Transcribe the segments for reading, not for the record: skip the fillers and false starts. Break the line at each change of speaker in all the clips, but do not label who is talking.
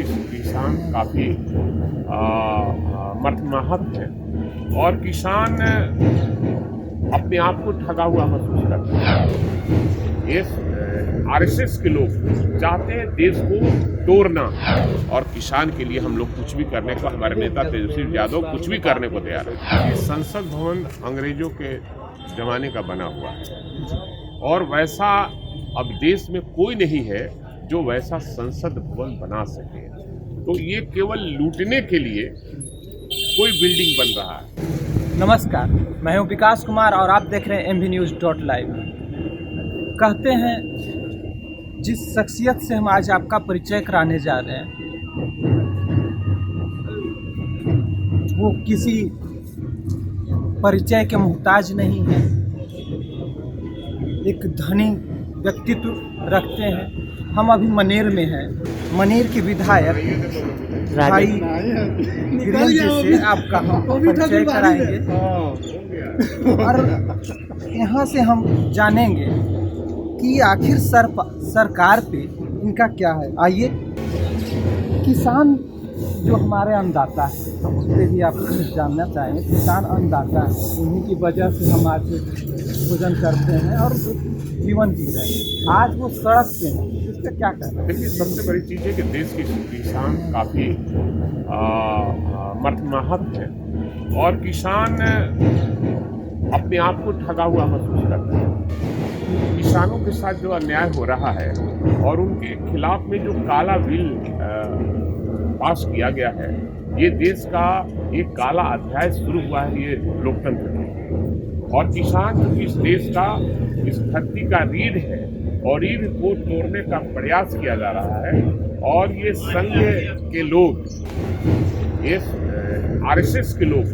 के किसान काफ़ी मर्दमाहत हैं और किसान अपने आप को ठगा हुआ महसूस करता है। ये आरएसएस के लोग चाहते हैं देश को तोड़ना और किसान के लिए हम लोग कुछ भी करने को, हमारे नेता तेजस्वी यादव कुछ भी करने को तैयार है। संसद भवन अंग्रेजों के जमाने का बना हुआ है और वैसा अब देश में कोई नहीं है जो वैसा संसद भवन बना सके। तो ये केवल लूटने के लिए कोई बिल्डिंग बन रहा है।
नमस्कार, मैं हूं विकास कुमार और आप देख रहे हैं MVNews.live। कहते हैं जिस शख्सियत से हम आज आपका परिचय कराने जा रहे हैं वो किसी परिचय के मोहताज नहीं है। एक धनी व्यक्तित्व रखते हैं। हम अभी मनेर में हैं। मनेर के विधायक भाई गिरीश जी से आपका हम परिचय कराएंगे और यहाँ से हम जानेंगे कि आखिर सरकार पे इनका क्या है। आइए, किसान जो हमारे अन्नदाता है उससे भी आप जानना चाहेंगे। किसान अन्नदाता है, उन्हीं की वजह से हम आज भोजन करते हैं और जीवन जी रहे हैं। आज वो सड़क पे हैं, इसका क्या कहना है?
देखिए, सबसे बड़ी चीज़ है कि देश के किसान काफ़ी मर्दमाहत हैं और किसान अपने आप को ठगा हुआ महसूस करता है। किसानों के साथ जो अन्याय हो रहा है और उनके खिलाफ में जो काला बिल पास किया गया है, ये देश का एक काला अध्याय शुरू हुआ है ये लोकतंत्र में। और किसान जो इस देश का, इस धरती का रीढ़ है और रीढ़ को तोड़ने का प्रयास किया जा रहा है। और ये संघ के लोग, ये आरएसएस के लोग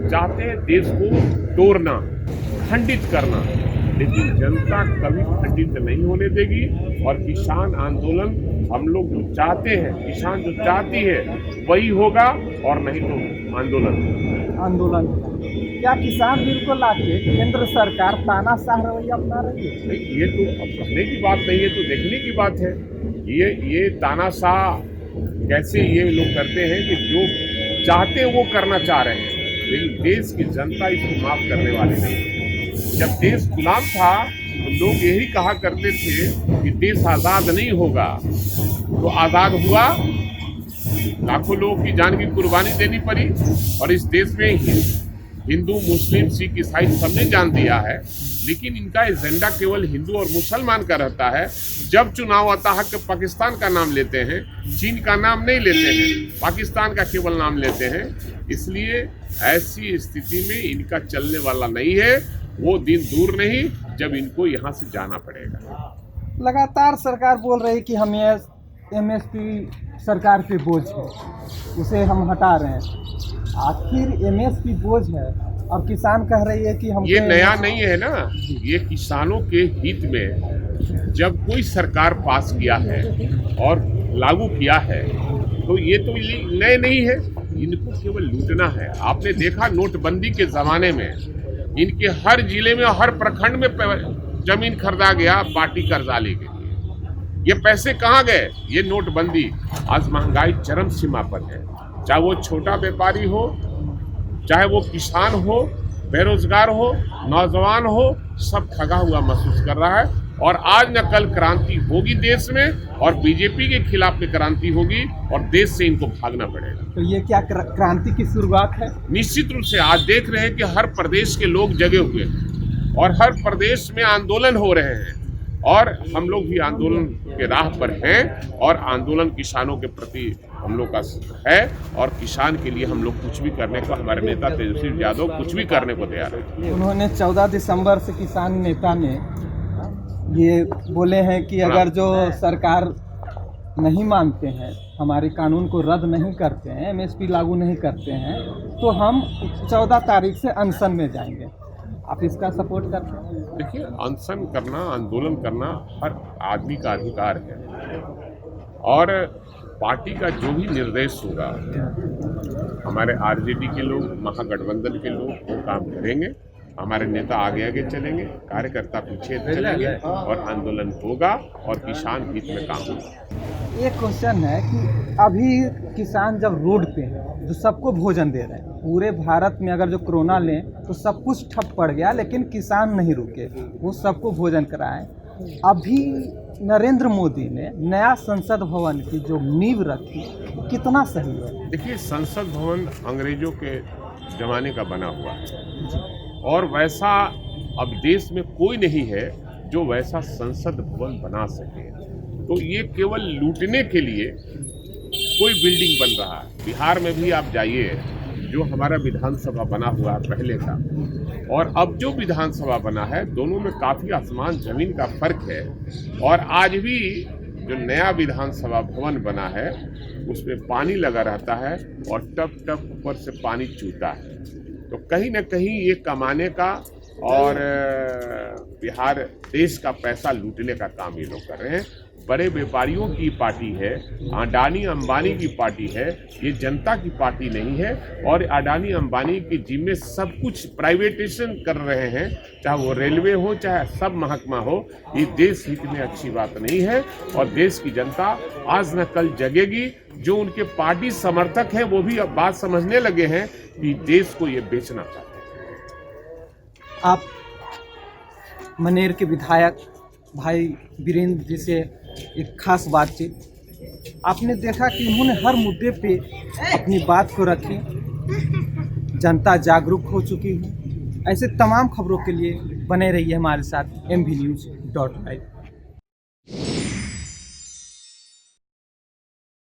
चाहते हैं देश को तोड़ना, खंडित करना, लेकिन जनता कभी खंडित नहीं होने देगी। और किसान आंदोलन हम लोग जो चाहते हैं, किसान जो चाहती है वही होगा और नहीं तो आंदोलन।
क्या किसान बिल को लाके केंद्र सरकार तानाशाह रवैया अपना रही है?
ये तो अब कहने की बात नहीं है, तो देखने की बात है। ये तानाशाह कैसे ये लोग करते हैं कि जो चाहते हैं वो करना चाह रहे हैं, लेकिन देश की जनता इसको माफ करने वाली नहीं। जब देश गुलाम था तो लोग यही कहा करते थे कि देश आज़ाद नहीं होगा, तो आज़ाद हुआ। लाखों लोगों की जान की कुर्बानी देनी पड़ी और इस देश में हिंदू, मुस्लिम, सिख, ईसाई सबने जान दिया है। लेकिन इनका एजेंडा केवल हिंदू और मुसलमान का रहता है। जब चुनाव आता है कि पाकिस्तान का नाम लेते हैं, चीन का नाम नहीं लेते हैं, पाकिस्तान का केवल नाम लेते हैं। इसलिए ऐसी स्थिति में इनका चलने वाला नहीं है। वो दिन दूर नहीं जब इनको यहाँ से जाना पड़ेगा।
लगातार सरकार बोल रही कि हम ये MSP सरकार पे बोझ है, उसे हम हटा रहे हैं। आखिर MSP बोझ है और किसान कह रही है कि हम,
ये नया नहीं है ना। ये किसानों के हित में जब कोई सरकार पास किया है और लागू किया है तो ये तो नए नहीं है। इनको केवल लूटना है। आपने देखा नोटबंदी के ज़माने में इनके हर जिले में, हर प्रखंड में जमीन खरीदा गया पार्टी कर्जा लेके। ये पैसे कहाँ गए? ये नोटबंदी। आज महंगाई चरम सीमा पर है। चाहे वो छोटा व्यापारी हो, चाहे वो किसान हो, बेरोजगार हो, नौजवान हो, सब ठगा हुआ महसूस कर रहा है। और आज न कल क्रांति होगी देश में और बीजेपी के खिलाफ में क्रांति होगी और देश से इनको भागना पड़ेगा।
तो ये क्या क्रांति की शुरुआत है?
निश्चित रूप से। आज देख रहे हैं कि हर प्रदेश के लोग जगे हुए हैं और हर प्रदेश में आंदोलन हो रहे हैं और हम लोग भी आंदोलन के राह पर हैं। और आंदोलन किसानों के प्रति हम लोग का है और किसान के लिए हम लोग कुछ भी करने को, हमारे नेता तेजस्वी यादव कुछ भी करने को तैयार है।
उन्होंने 14 दिसंबर से किसान नेता ने ये बोले हैं कि अगर जो सरकार नहीं मानते हैं, हमारे कानून को रद्द नहीं करते हैं, MSP लागू नहीं करते हैं, तो हम 14 तारीख से अनशन में जाएंगे। आप इसका सपोर्ट करते हैं?
देखिए, अनशन करना, आंदोलन करना हर आदमी का अधिकार है और पार्टी का जो भी निर्देश होगा, हमारे आरजेडी के लोग, महागठबंधन के लोग वो काम करेंगे। हमारे नेता आगे आगे चलेंगे, कार्यकर्ता पीछे चलेंगे और आंदोलन होगा और किसान हित में काम होगा।
एक क्वेश्चन है कि अभी किसान जब रोड पे हैं जो सबको भोजन दे रहे हैं, पूरे भारत में अगर जो कोरोना लें तो सब कुछ ठप पड़ गया, लेकिन किसान नहीं रुके, वो सबको भोजन कराएं। अभी नरेंद्र मोदी ने नया संसद भवन की जो नींव रखी, कितना सही है?
देखिए, संसद भवन अंग्रेजों के जमाने का बना हुआ है और वैसा अब देश में कोई नहीं है जो वैसा संसद भवन बना सके। तो ये केवल लूटने के लिए कोई बिल्डिंग बन रहा है। बिहार में भी आप जाइए, जो हमारा विधानसभा बना हुआ है पहले का और अब जो विधानसभा बना है, दोनों में काफ़ी आसमान जमीन का फर्क है। और आज भी जो नया विधानसभा भवन बना है उसमें पानी लगा रहता है और टप टप ऊपर से पानी चूता है। तो कहीं ना कहीं ये कमाने का और बिहार देश का पैसा लूटने का काम ये लोग कर रहे हैं। बड़े व्यापारियों की पार्टी है, अडानी अंबानी की पार्टी है, ये जनता की पार्टी नहीं है। और अडानी अंबानी के जिम्मे सब कुछ प्राइवेटाइजेशन कर रहे हैं, चाहे वो रेलवे हो चाहे सब महकमा हो। ये देश हित में अच्छी बात नहीं है और देश की जनता आज न कल जगेगी। जो उनके पार्टी समर्थक हैं वो भी अब बात समझने लगे हैं कि देश को ये बेचना चाहते हैं।
आप मनेर के विधायक भाई वीरेंद्र जी से एक खास बातचीत, आपने देखा कि उन्होंने हर मुद्दे पे अपनी बात को रखी, जनता जागरूक हो चुकी है। ऐसे तमाम खबरों के लिए बने रहिए हमारे साथ MVNews.live।